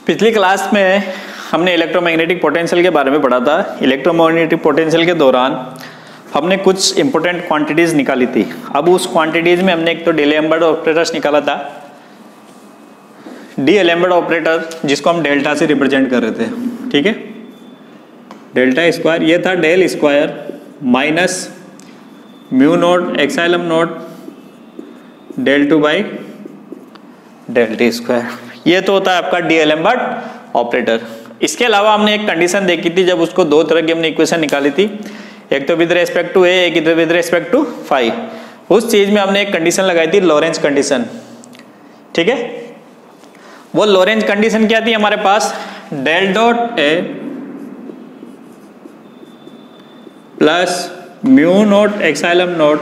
पिछली क्लास में हमने इलेक्ट्रोमैग्नेटिक पोटेंशियल के बारे में पढ़ा था। इलेक्ट्रोमैग्नेटिक पोटेंशियल के दौरान हमने कुछ इंपॉर्टेंट क्वांटिटीज निकाली थी। अब उस क्वांटिटीज में हमने एक तो डीएलेम्बर्ट ऑपरेटर्स निकाला था, डीएलेम्बर्ट ऑपरेटर जिसको हम डेल्टा से रिप्रेजेंट कर रहे थे, ठीक है। डेल्टा स्क्वायर ये था del square minus mu naught epsilon naught del two by del T square. ये तो होता है आपका डीएलेम्बर्ट ऑपरेटर। इसके अलावा हमने एक कंडीशन देखी थी, जब उसको दो तरह की हमने इक्वेशन निकाली थी, एक तो विद रेस्पेक्ट टू ए, एक विद रेस्पेक्ट टू फाई। उस चीज में हमने एक कंडीशन लगाई थी, लॉरेंज कंडीशन, ठीक है। वो लॉरेंज कंडीशन क्या थी हमारे पास, del dot A plus mu naught epsilon naught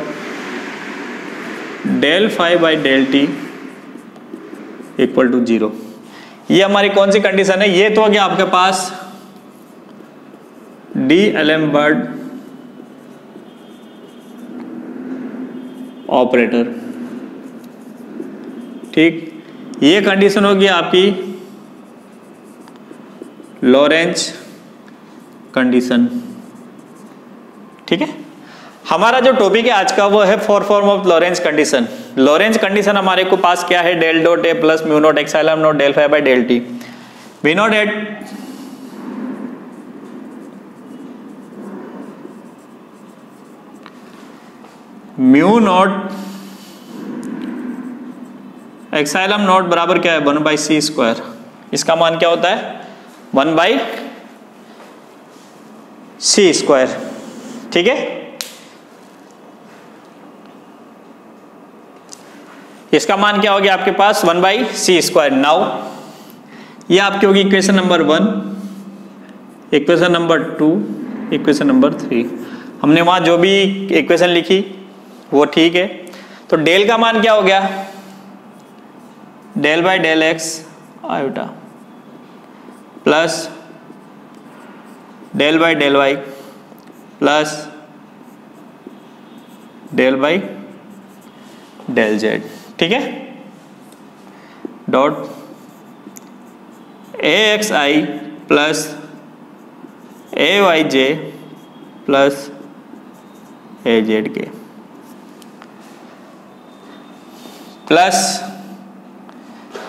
del phi by del t equal to 0। ये हमारी कौन सी कंडीशन है, ये तो हो गया आपके पास डीएलेम्बर्ट ऑपरेटर, ठीक। ये कंडीशन होगी आपकी लॉरेंज कंडीशन, ठीक है। हमारा जो टॉपिक है आज का वो है four form of Lorentz condition. Lorentz condition हमारे को पास क्या है, del dot A plus mu naught epsilon naught del phi by del t. We note at mu naught epsilon naught बराबर क्या है, 1 बाई सी स्क्वायर। इसका मान क्या होता है, 1 बाई सी स्क्वायर, ठीक है। इसका मान क्या हो गया आपके पास, 1 बाई सी स्क्वायर। नाउ ये आपकी होगी equation number 1, equation number 2, equation number 3। हमने वहां जो भी इक्वेशन लिखी वो ठीक है। तो डेल का मान क्या हो गया, del by del X iota plus del by del Y plus del by del Z, ठीक है। Dot A X I plus A Y J plus A Z K plus,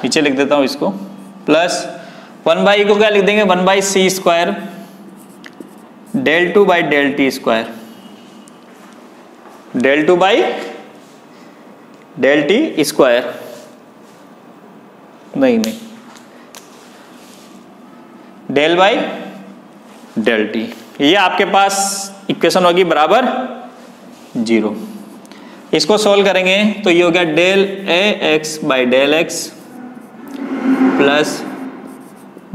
नीचे लिख देता हूं इसको, प्लस 1 बाई को क्या लिख देंगे, 1 by C square del two by del T square, del two by del T square, नहीं डेल बाई डेल टी। ये आपके पास इक्वेशन होगी बराबर 0। इसको सॉल्व करेंगे तो ये हो गया del A X by del x plus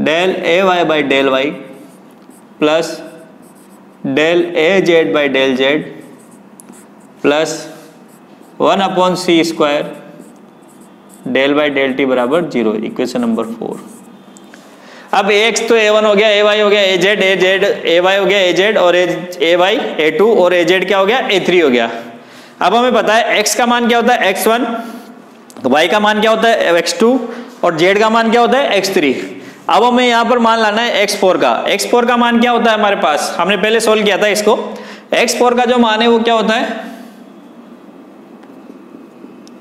del A Y by del Y plus del A Z by del Z plus 1 upon C square del by del T बराबर 0। Equation number 4। अब x तो A1 हो गया, ए Y हो गया, ए Z A Y हो गया, ए Z और ए वाई ए2 और ए जेड क्या हो गया, ए3 हो गया। अब हमें पता है एक्स का मान क्या होता है x1, y का मान क्या होता है x2 और z का मान क्या होता है x3। अब हमें यहाँ पर मान लाना है x4 का। x4 का मान क्या होता है हमारे पास, हमने पहले सोल्व किया था इसको। x4 का जो मान है वो क्या होता है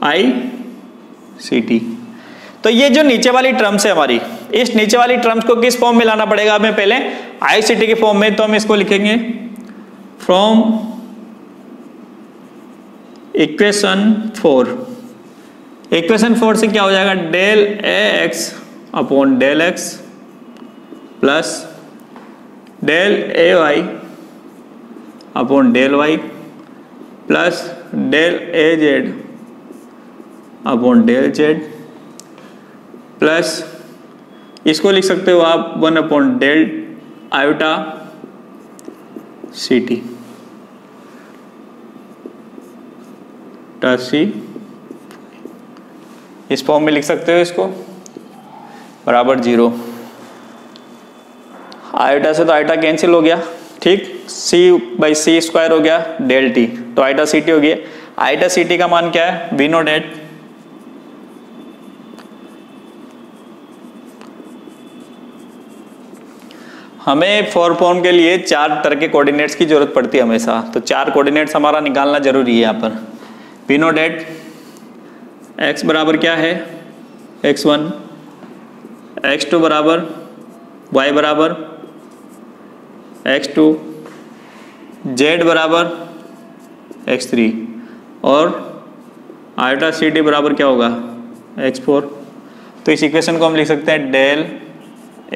ICT। तो ये जो नीचे वाली टर्म्स है हमारी, इस नीचे वाली टर्म्स को किस फॉर्म में लाना पड़ेगा हमें, पहले ICT के फॉर्म में। तो हम इसको लिखेंगे फ्रॉम इक्वेशन 4। इक्वेशन 4 से क्या हो जाएगा, del A x upon del x plus del A y upon del Y plus del A z upon del Z plus इसको लिख सकते हो आप 1 upon del iota c t c. इस फॉर्म में लिख सकते हो इसको बराबर 0। आयोटा से तो आयोटा कैंसिल हो गया, ठीक। सी बाई सी स्क्वायर हो गया डेल टी, तो आयोटा सी टी हो गया। आयोटा सी टी का मान क्या है, वी नोट एट हमें 4 फॉर्म के लिए 4 तरह के कोऑर्डिनेट्स की जरूरत पड़ती है हमेशा, तो 4 कोऑर्डिनेट्स हमारा निकालना जरूरी है यहाँ पर। वी नो डेट x बराबर क्या है x1, x2 बराबर y बराबर x2, z बराबर x3 और आयोटा सी डी बराबर क्या होगा x4। तो इस इक्वेशन को हम लिख सकते हैं del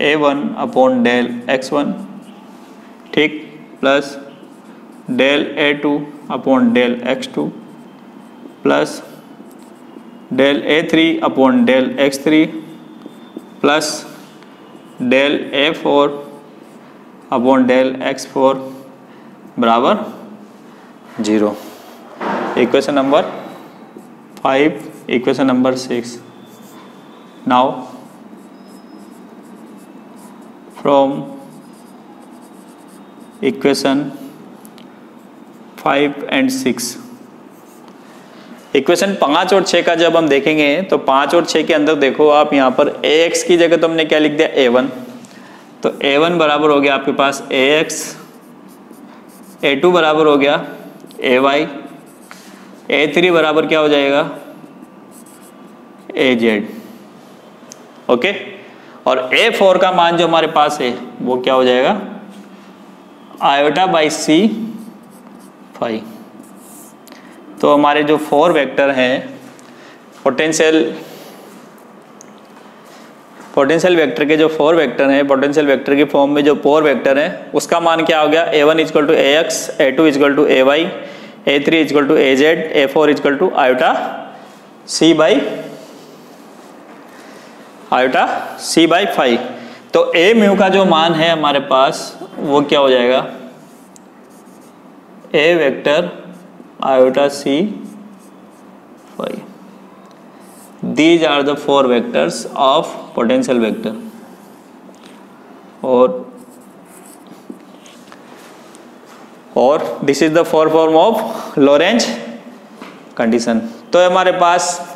a1 upon del x1, ठीक, plus del a2 upon del x2 plus del a3 upon del x3 plus del a4 upon del x4 बराबर 0। Equation number 5, equation number 6। Now from equation 5 and 6, equation 5 और 6 का जब हम देखेंगे तो 5 और 6 के अंदर देखो आप यहाँ पर ax की जगह तो हमने क्या लिख दिया a1, तो a1 बराबर हो गया आपके पास ax, a2 बराबर हो गया ay, a3 बराबर क्या हो जाएगा az, ओके। और a4 का मान जो हमारे पास है वो क्या हो जाएगा आयोटा बाई सी फाई। तो हमारे जो 4 वेक्टर हैं पोटेंशियल वेक्टर के जो 4 वेक्टर हैं, पोटेंशियल वेक्टर की फॉर्म में जो 4 वेक्टर हैं उसका मान क्या हो गया a1 equal to ax, a2 equal to ay, a3 equal to az, a4 equal to iota c by phi. तो a म्यू का जो मान है हमारे पास वो क्या हो जाएगा a vector iota c phi. These are the 4 vectors of potential vector और this is the 4 form of Lorentz condition। तो हमारे पास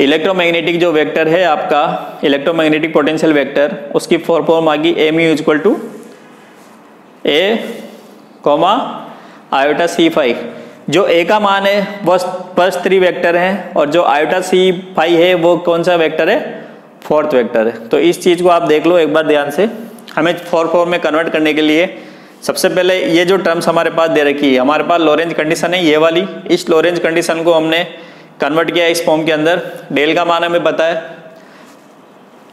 इलेक्ट्रोमैग्नेटिक जो वेक्टर है आपका इलेक्ट्रोमैग्नेटिक पोटेंशियल वेक्टर उसकी 4 फॉर्म आ गई A mu equal to a comma iota c phi. जो a का मान है वो फर्स्ट 3 वेक्टर है और जो आयोटा सी फाई है वो कौन सा वेक्टर है 4th वेक्टर है। तो इस चीज को आप देख लो एक बार ध्यान से। हमें 4 फॉर्म में कन्वर्ट करने के लिए सबसे पहले ये जो टर्म्स हमारे पास दे रखी है, हमारे पास लोरेंज कंडीशन है ये वाली, इस लोरेंज कंडीशन को हमने कन्वर्ट किया इस फॉर्म के अंदर। डेल का मान हमें पता है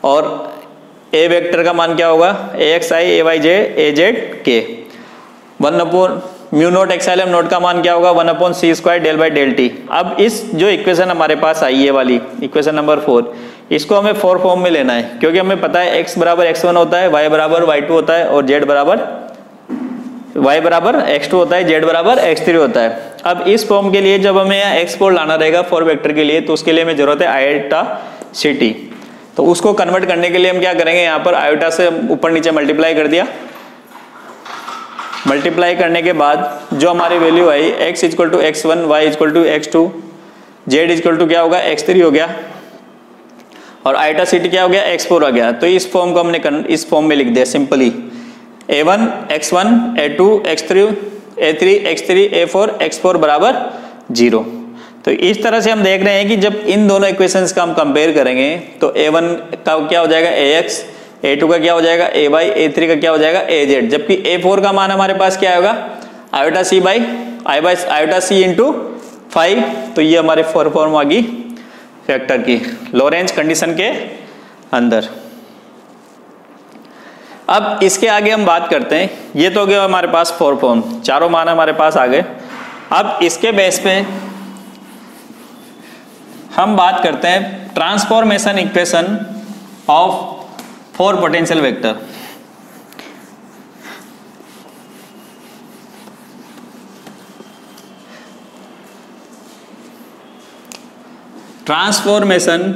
और ए वेक्टर का मान क्या होगा ax i ay j az k। 1 upon mu naught epsilon naught का मान क्या होगा 1 upon C square del by del t. अब इस जो इक्वेशन हमारे पास आई है वाली इक्वेशन नंबर 4, इसको हमें 4 फॉर्म में लेना है क्योंकि हमें पता है x बराबर x1 होता है, y बराबर y2 होता है और z बराबर y बराबर x2 होता है, z बराबर x3 होता है। अब इस फॉर्म के लिए जब हमें यहाँ x4 लाना रहेगा 4 वेक्टर के लिए तो उसके लिए हमें जरूरत है आयोटा सी टी। तो उसको कन्वर्ट करने के लिए हम क्या करेंगे यहाँ पर आयोटा से ऊपर नीचे मल्टीप्लाई कर दिया। मल्टीप्लाई करने के बाद जो हमारी वैल्यू आई x equal to x1, y equal to x2, z equal to क्या होगा x3 हो गया और आयोटा सी टी क्या हो गया x4 आ गया। तो इस फॉर्म को हमने इस फॉर्म में लिख दिया simply a1 x1, a2 x3, a3 x3, a4 x4 बराबर 0। तो इस तरह से हम देख रहे हैं कि जब इन दोनों इक्वेशंस का हम कंपेयर करेंगे तो a1 का क्या हो जाएगा ax, a2 का क्या हो जाएगा ay, a3 का क्या हो जाएगा az, जबकि a4 का मान हमारे पास क्या होगा iota C by iota C into 5। तो ये हमारे 4 फॉर्म आ गई वेक्टर की लोरेंज कंडीशन के अंदर। अब इसके आगे हम बात करते हैं, ये तो हो गया हमारे पास 4 फॉर्म, चारों मान हमारे पास आ गए। अब इसके बेस पे हम बात करते हैं transformation equation of 4 potential vector. Transformation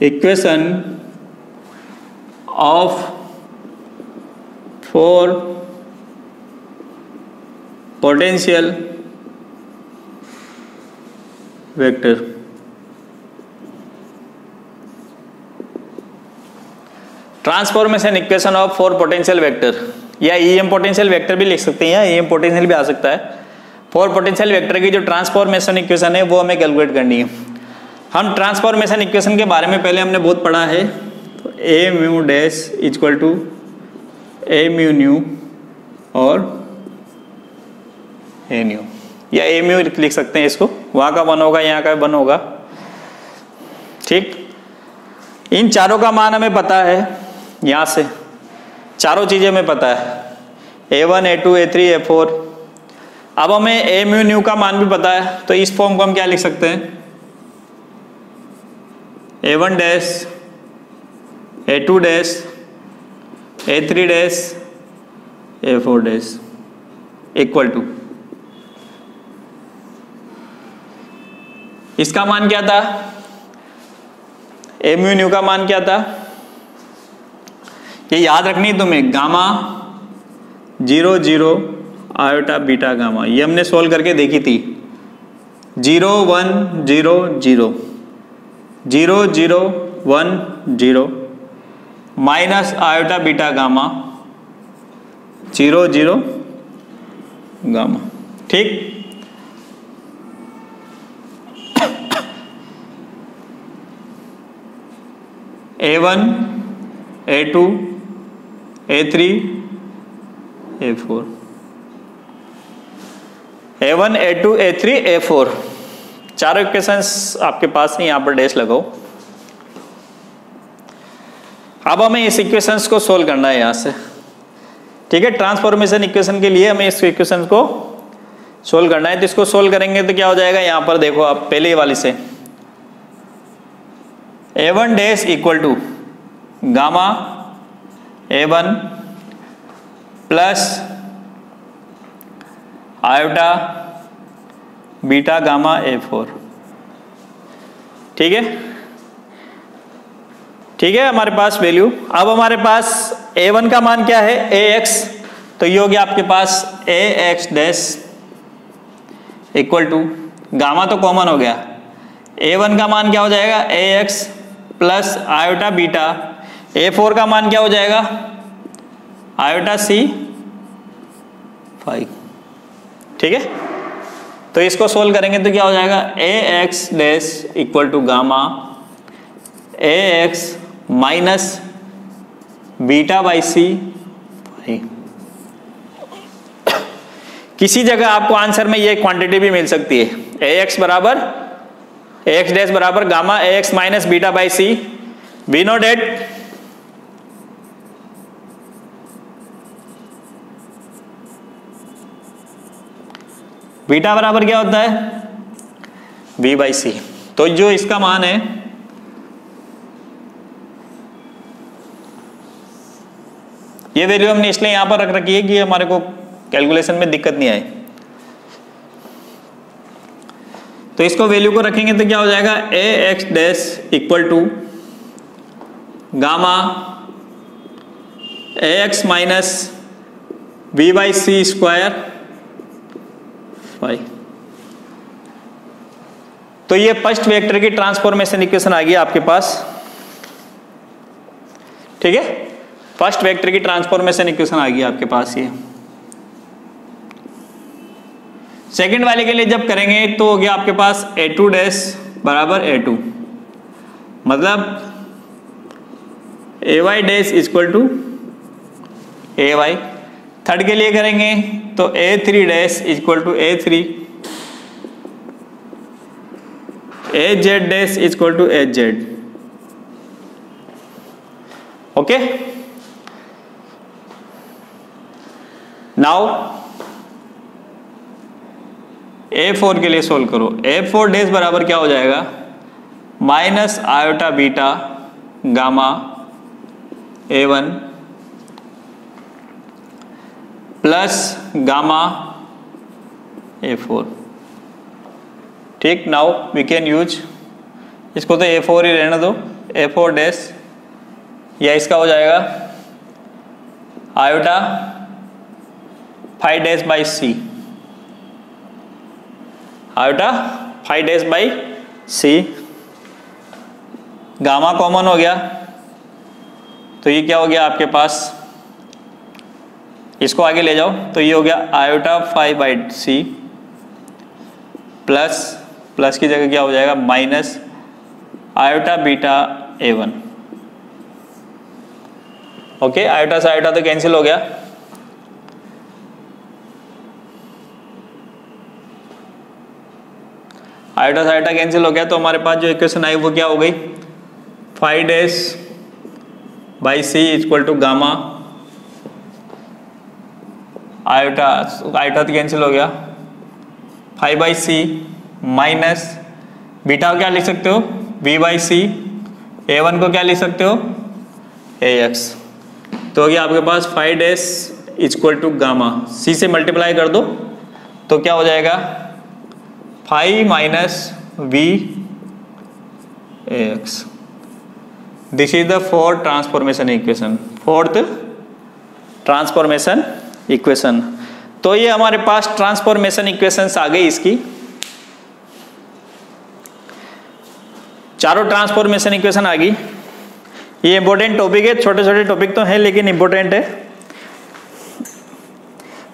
equation of 4 potential vector. Transformation equation of 4 potential vector, या ईएम पोटेंशियल वेक्टर भी लिख सकते हैं, या ईएम पोटेंशियल भी आ सकता है। 4 पोटेंशियल वेक्टर की जो ट्रांसफॉर्मेशन इक्वेशन है वो हमें कैलकुलेट करनी है। हम ट्रांसफॉर्मेशन इक्वेशन के बारे में पहले हमने बहुत पढ़ा है। तो A mu dash equal to A mu nu और ए न्यू, या ए म्यू लिख सकते हैं इसको, वहां का 1 होगा, यहाँ का 1 होगा। ठीक, इन चारों का मान हमें पता है, यहां से चारों चीजें हमें पता है, A1 A2 A3 A4। अब हमें ए म्यू न्यू का मान भी पता है, तो इस फॉर्म को हम क्या लिख सकते हैं, A1 dash A2 dash A3 dash A4 dash equal to, इसका मान क्या था, ए म्यू न्यू का मान क्या था, ये याद रखनी तुम्हें, गामा 0 0 आयोटा बीटा गामा, ये हमने सोल्व करके देखी थी। 0 1 0 0 0 0 1 0 minus iota beta gamma 0 0 gamma. ठीक, A1 A2 A3 A4, A1 A2 A3 A4 चारों इक्वेशंस आपके पास नहीं, यहां पर डैश लगाओ। अब हमें इस इक्वेशंस को सोल्व करना है यहां से। ठीक है, ट्रांसफॉर्मेशन इक्वेशन के लिए हमें इस इक्वेशन को सोल्व करना है। तो इसको सोल्व करेंगे तो क्या हो जाएगा, यहां पर देखो आप पहले वाली से, A1 dash equal to gamma A1 plus iota beta gamma A4। ठीक है, ठीक है, हमारे पास वैल्यू। अब हमारे पास A1 का मान क्या है, AX, तो ये हो गया आपके पास AX dash equal to, gamma तो कॉमन हो गया, A1 का मान क्या हो जाएगा, AX plus iota beta, A4 का मान क्या हो जाएगा, आयोटा C5। ठीक है, तो इसको सोल्व करेंगे तो क्या हो जाएगा, AX dash equal to gamma AX minus beta by C5। किसी जगह आपको आंसर में ये क्वांटिटी भी मिल सकती है, AX बराबर AX डैश बराबर gamma AX minus beta by C। We know that beta बराबर क्या होता है, V बाई C। तो जो इसका मान है, ये वैल्यू हमने इसलिए यहां पर रख रखी है कि हमारे को कैलकुलेशन में दिक्कत नहीं आए। तो इसको वैल्यू को रखेंगे तो क्या हो जाएगा, AX dash equal to gamma AX minus V by C square 5। तो ये फर्स्ट वेक्टर की ट्रांसफॉर्मेशन इक्वेशन आ गई आपके पास। ठीक है, फर्स्ट वेक्टर की ट्रांसफॉर्मेशन इक्वेशन आ गई आपके पास ये। सेकंड वाले के लिए जब करेंगे तो हो गया आपके पास A2 डैश बराबर A2, मतलब AY dash equal to AY। Third के लिए करेंगे तो A3 dash equal to A3, AZ dash equal to AZ। Okay, now A4 के लिए सोल्व करो। A4 डैश बराबर क्या हो जाएगा, minus iota beta gamma A1 plus gamma A4। ठीक, नाउ वी कैन यूज, इसको तो A4 ही रहने दो, A4 डैश, या इसका हो जाएगा iota 5 dash by C, iota five dash by C, gamma common हो गया तो ये क्या हो गया आपके पास, इसको आगे ले जाओ तो ये हो गया iota five by C plus, plus की जगह क्या हो जाएगा minus iota beta A1। Okay, iota से आयोटा तो कैंसिल हो गया, आयोटा से आयोटा कैंसिल हो गया तो हमारे पास जो इक्वेशन आई वो क्या हो गई, five dash by C equal to gamma iota, iota तो कैंसिल हो गया, five by C minus beta को क्या लिख सकते हो v बाई सी, A1 को क्या लिख सकते हो AX। तो ये आपके पास five dash equal to gamma, c से मल्टीप्लाई कर दो तो क्या हो जाएगा 5 minus v AX। This is the fourth transformation equation, fourth transformation equation. तो ये हमारे पास ट्रांसफॉर्मेशन इक्वेशंस आ गई इसकी, चारों ट्रांसफॉर्मेशन इक्वेशन आ गई। ये इंपॉर्टेंट टॉपिक है, छोटे छोटे टॉपिक तो है लेकिन इंपॉर्टेंट है।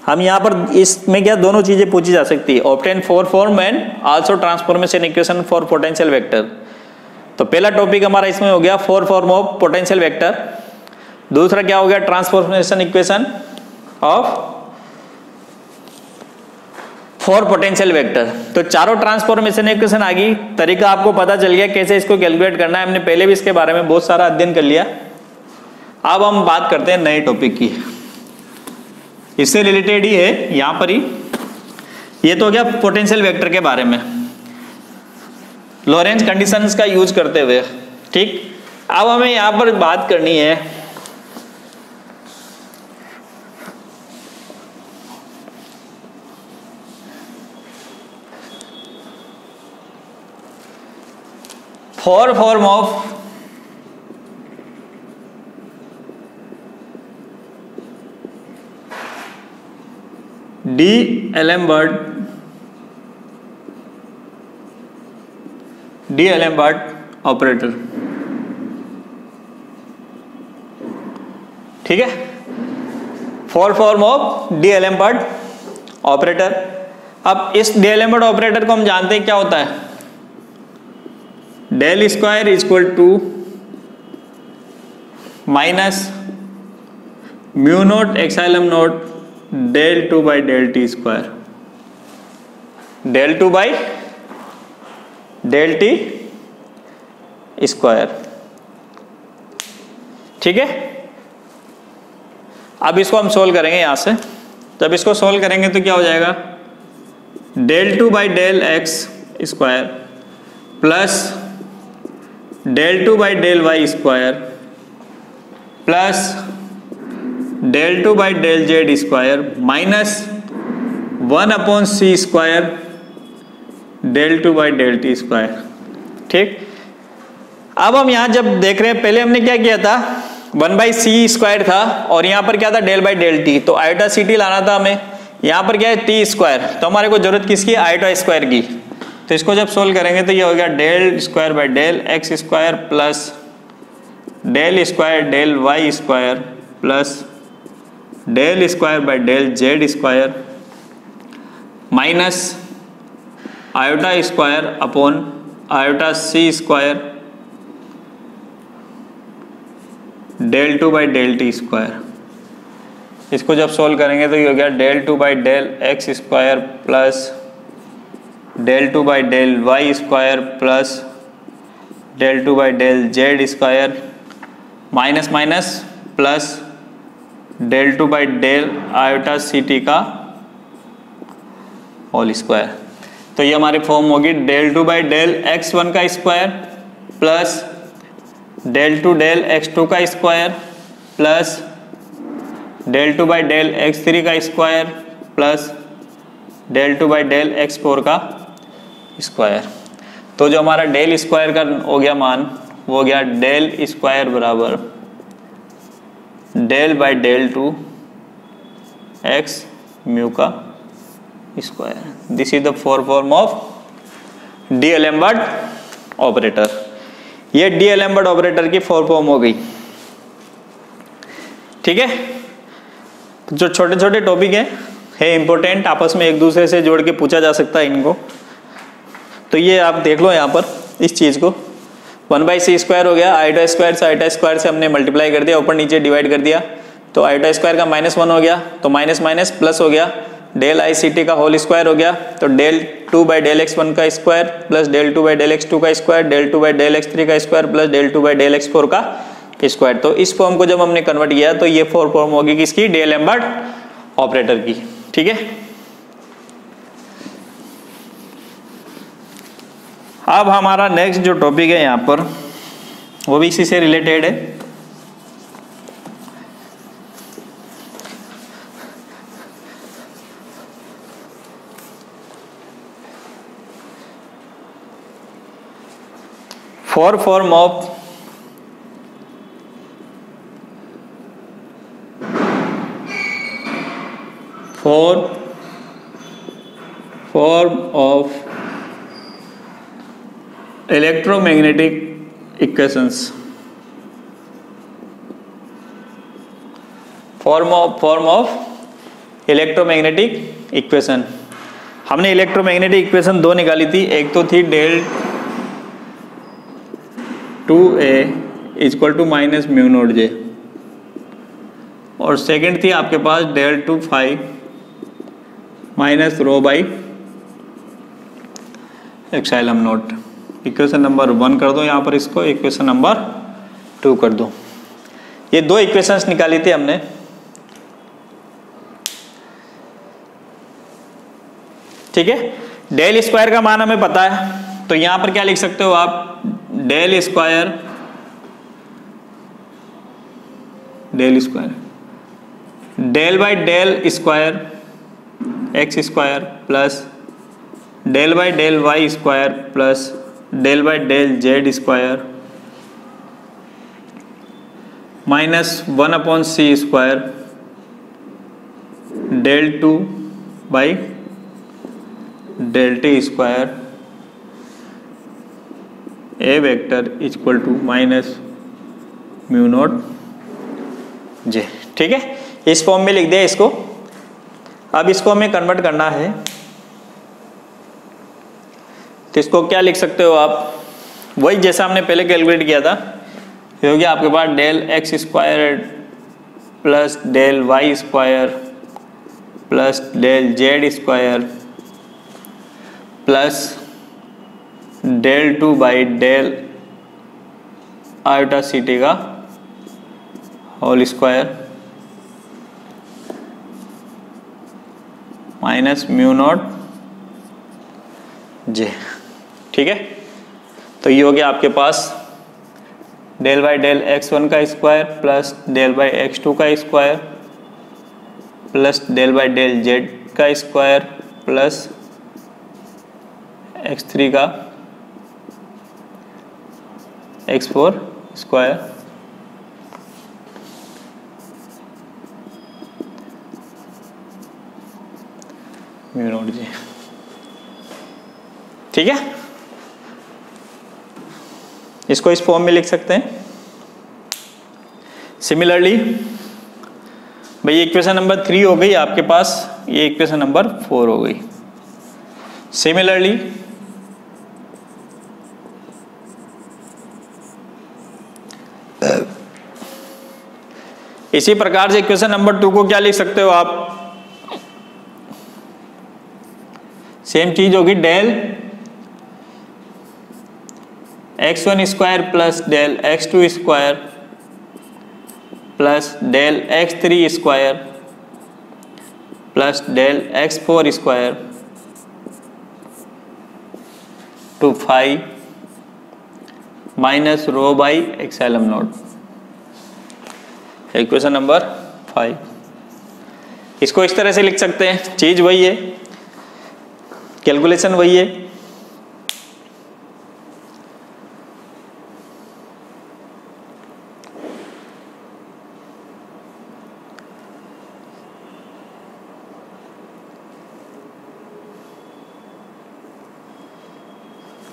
हम यहाँ पर इसमें क्या दोनों चीजें पूछी जा सकती है, obtain four form and also transformation equation for potential vector. तो पहला टॉपिक हमारा इसमें हो गया four form of potential vector, दूसरा क्या हो गया transformation equation of for potential vector. तो चारों ट्रांसफॉर्मेशन इक्वेशन आ गई, तरीका आपको पता चल गया कैसे इसको कैलकुलेट करना है, हमने पहले भी इसके बारे में बहुत सारा अध्ययन कर लिया। अब हम बात करते हैं नए टॉपिक की, इससे रिलेटेड ही है यहाँ पर ही, ये तो हो गया पोटेंशियल वेक्टर के बारे में लॉरेंज कंडीशंस का यूज करते हुए। ठीक, अब हमें यहाँ पर बात करनी है four form of D'Alembert operator. ठीक है, four form of D'Alembert operator. अब इस D'Alembert ऑपरेटर को हम जानते हैं क्या होता है, del square equal to minus mu naught epsilon naught del two by del T square, del two by del T square. ठीक है, अब इसको हम सोल्व करेंगे यहां से, जब इसको सोल्व करेंगे तो क्या हो जाएगा del two by del x square plus del two by del y square plus del two by del z square minus 1 upon C square del two by del T square. ठीक, अब हम यहां जब देख रहे हैं, पहले हमने क्या किया था 1 बाई सी स्क्वायर था और यहां पर क्या था डेल बाई डेल टी, तो आयोटा सी टी लाना था हमें, यहां पर क्या है टी स्क्वायर, तो हमारे को जरूरत किसकी आयोटा स्क्वायर की। तो इसको जब सोल्व करेंगे तो ये हो गया del square by del x square plus del square del y square plus del square by del z square minus iota square upon iota c square del two by del T square. इसको जब solve करेंगे तो ये हो गया del two by del x square plus del two by del y square plus del two by del z square minus minus plus del two by del iota c t का whole square. तो ये हमारी form होगी del two by del x one का square plus del two del x two का square plus del two by del x three का square plus del two by del x four का square. तो जो हमारा del square का हो गया मान वो हो गया डेल स्क्वायर बराबर del by del two x mu का square. This is the four form of d'Alembert operator. ये डीएलेम्बर्ट ऑपरेटर की 4 फॉर्म हो गई। ठीक है, जो छोटे छोटे टॉपिक है इंपॉर्टेंट, आपस में एक दूसरे से जोड़ के पूछा जा सकता है इनको। तो ये आप देख लो यहाँ पर इस चीज को, 1/c² हो गया, आईटा स्क्वायर से आईटा स्क्वायर से हमने मल्टीप्लाई कर दिया, ऊपर नीचे डिवाइड कर दिया, तो आईटा स्क्वायर का -1 हो गया, तो माइनस माइनस प्लस हो गया, डेल ICT का होल स्क्वायर हो गया, तो del 2/del x1 का square plus del 2/del x2 का स्क्वायर, del 2/del x3 का square plus del 2/del x4 का स्क्वायर। तो इस फॉर्म को जब हमने कन्वर्ट किया तो ये 4 फॉर्म होगी किसकी, डीएलेम्बर्ट ऑपरेटर की। ठीक है, अब हमारा नेक्स्ट जो टॉपिक है यहाँ पर वो भी इसी से रिलेटेड है। Four form of electromagnetic equations. Form of electromagnetic equation. हमने इलेक्ट्रोमैग्नेटिक इक्वेशन 2 निकाली थी, एक तो थी del 2A = -μ0J, और सेकंड थी आपके पास del 2 phi -ρ/ε0। इक्वेशन नंबर 1 कर दो यहाँ पर, इसको इक्वेशन नंबर 2 कर दो। ये 2 इक्वेशंस निकाली थी हमने। ठीक है, डेल स्क्वायर का मान हमें पता है, तो यहां पर क्या लिख सकते हो आप, del square del by del square x square plus del by del y square plus del by del z square -1/c² del 2 by del t square A vector = -μ0J। ठीक है, इस फॉर्म में लिख दिया इसको। अब इसको हमें कन्वर्ट करना है, तो इसको क्या लिख सकते हो आप, वही जैसा हमने पहले कैलकुलेट किया था। ये हो गया आपके पास del x² plus del y² plus del z² plus del 2 by del ICT का होल स्क्वायर -μ0J। ठीक है, तो ये हो गया आपके पास del बाई del x1 का square plus del by x2 का square plus del by del z का स्क्वायर प्लस x3 का x4 स्क्वायर μ0J। ठीक है, इसको इस फॉर्म में लिख सकते हैं। सिमिलरली भाई इक्वेशन नंबर 3 हो गई आपके पास, ये इक्वेशन नंबर 4 हो गई। सिमिलरली इसी प्रकार से इक्वेशन नंबर 2 को क्या लिख सकते हो आप, सेम चीज होगी, del x1² plus del x2² plus del x3² plus del x4² to phi -ρ/ε0। Equation number 5। इसको इस तरह से लिख सकते हैं, चीज वही है, कैलकुलेशन वही है।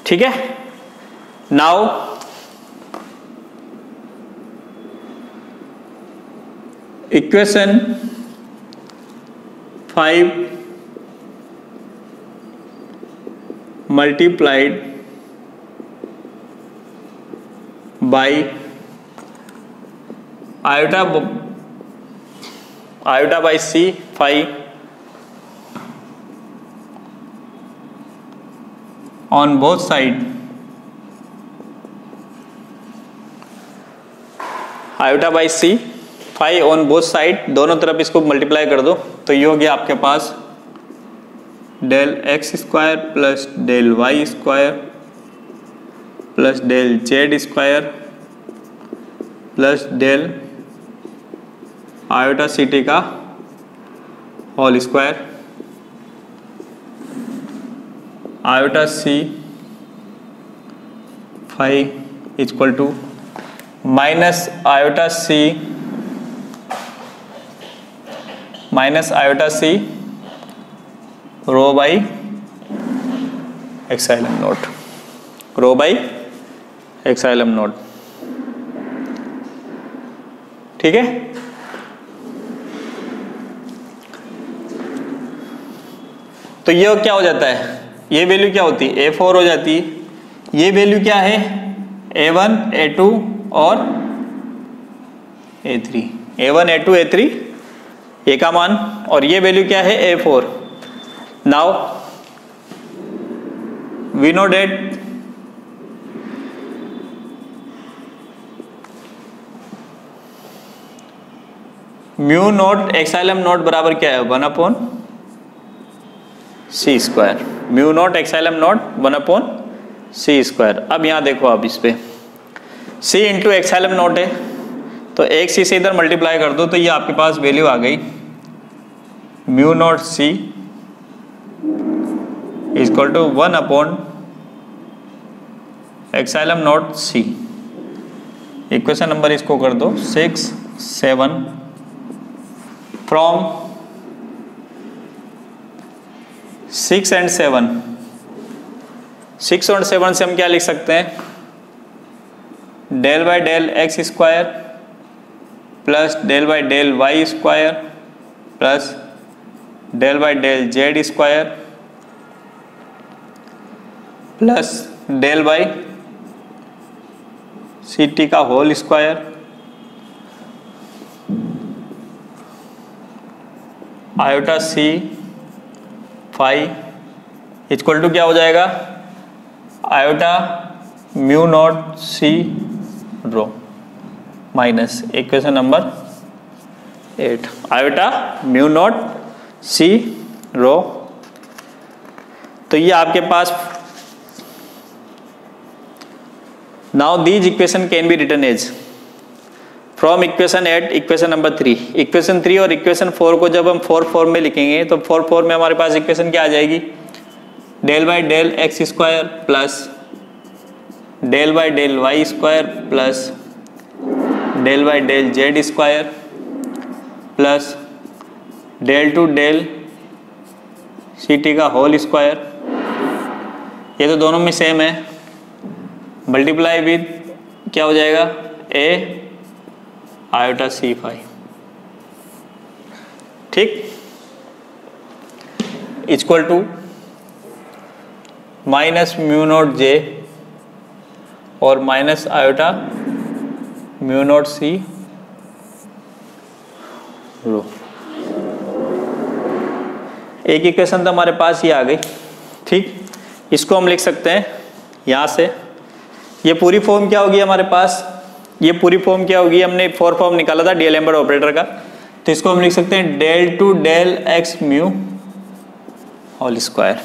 ठीक है। Now equation 5 multiplied by iota by c 5 on both side, iota by c 5 on both side, दोनों तरफ इसको मल्टीप्लाई कर दो तो ये हो गया आपके पास del x square plus del y square plus del z square plus del iota c t का whole square, iota c 5 equal to minus iota c rho by epsilon naught, rho by epsilon naught, ठीक है। तो ये क्या हो जाता है, ये वैल्यू क्या होती है A4 हो जाती है, ये वैल्यू क्या है A1 A2 और A3, A1 A2 A3 ए का मान, और ये वैल्यू क्या है A4। Now we know that mu naught epsilon naught बराबर क्या है 1/c square, mu naught epsilon naught 1/c square. अब यहां देखो आप इस पे c इंटू एक्साइलम नोट है तो एक c से इधर मल्टीप्लाई कर दो तो ये आपके पास वैल्यू आ गई mu naught c equal to epsilon naught c। Equation number इसको कर दो 6 7 फ्रॉम 6 and 7, 6 और 7 से हम क्या लिख सकते हैं del by del x square plus del by del y square plus del by del z square plus del by c t का whole square, iota c 5 equal to क्या हो जाएगा iota mu naught c rho minus equation number 8 iota mu naught c rho. तो ये आपके पास now these equation can be written as from equation 8 equation number 3, equation 3 और equation 4 को जब हम 4 फॉर्म में लिखेंगे तो 4 में हमारे पास इक्वेशन क्या आ जाएगी del by del x square plus del by del y square plus del by del z square plus del two del c t का होल स्क्वायर, ये तो दोनों में सेम है, मल्टीप्लाई विद क्या हो जाएगा ए आयोटा सी 5, ठीक, equal to minus mu naught J और minus iota mu naught c rho. एक इक्वेशन तो हमारे पास ही आ गई, ठीक, इसको हम लिख सकते हैं यहाँ से, ये पूरी फॉर्म क्या होगी हमारे पास, ये पूरी फॉर्म क्या होगी, हमने 4 फॉर्म निकाला था डीएलएम्बर्ट ऑपरेटर का, तो इसको हम लिख सकते हैं del two del x mu whole square,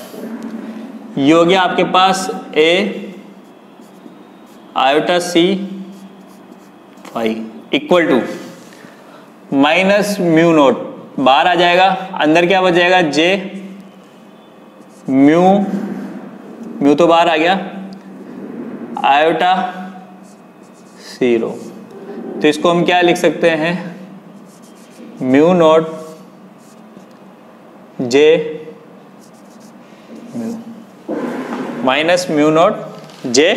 ये हो गया आपके पास A iota c 5 equal to minus mu naught, बाहर आ जाएगा, अंदर क्या बच जाएगा जे म्यू तो बाहर आ गया, आयोटा जीरो, तो इसको हम क्या लिख सकते हैं म्यू नॉट जे म्यू माइनस म्यू नॉट जे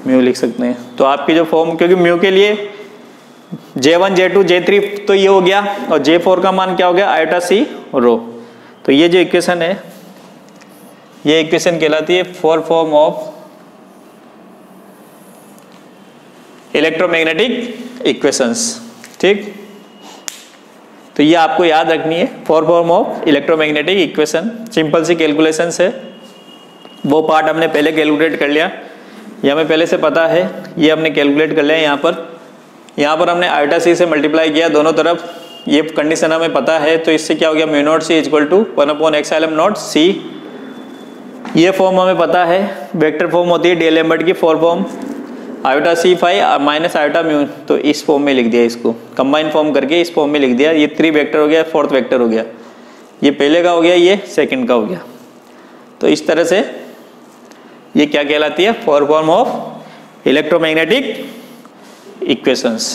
म्यू लिख सकते हैं। तो आपकी जो फॉर्म, क्योंकि म्यू के लिए J1 J2 J3 तो ये हो गया, और J4 का मान क्या हो गया, आयोटा सी रो। तो ये जो इक्वेशन है, ये इक्वेशन कहलाती है for form of electromagnetic equations. ठीक, तो ये आपको याद रखनी है, for form of electromagnetic equation. Simple सी कैलकुलेशंस है, वो पार्ट हमने पहले कैलकुलेट कर लिया, ये हमें पहले से पता है, ये हमने कैलकुलेट कर लिया। यहाँ पर हमने आयोटा सी से मल्टीप्लाई किया दोनों तरफ, ये कंडीशन हमें पता है। तो इससे क्या हो गया, mu naught c equal to 1/ε0 c. ये फॉर्म हमें पता है, वेक्टर फॉर्म होती है डेल एम्बर्ट की, for form iota c phi minus iota mu. तो इस फॉर्म में लिख दिया, इसको कंबाइन फॉर्म करके इस फॉर्म में लिख दिया। ये 3 वेक्टर हो गया, 4th वेक्टर हो गया, ये पहले का हो गया, ये सेकंड का हो गया। तो इस तरह से ये क्या कहलाती है, for form of electromagnetic equations.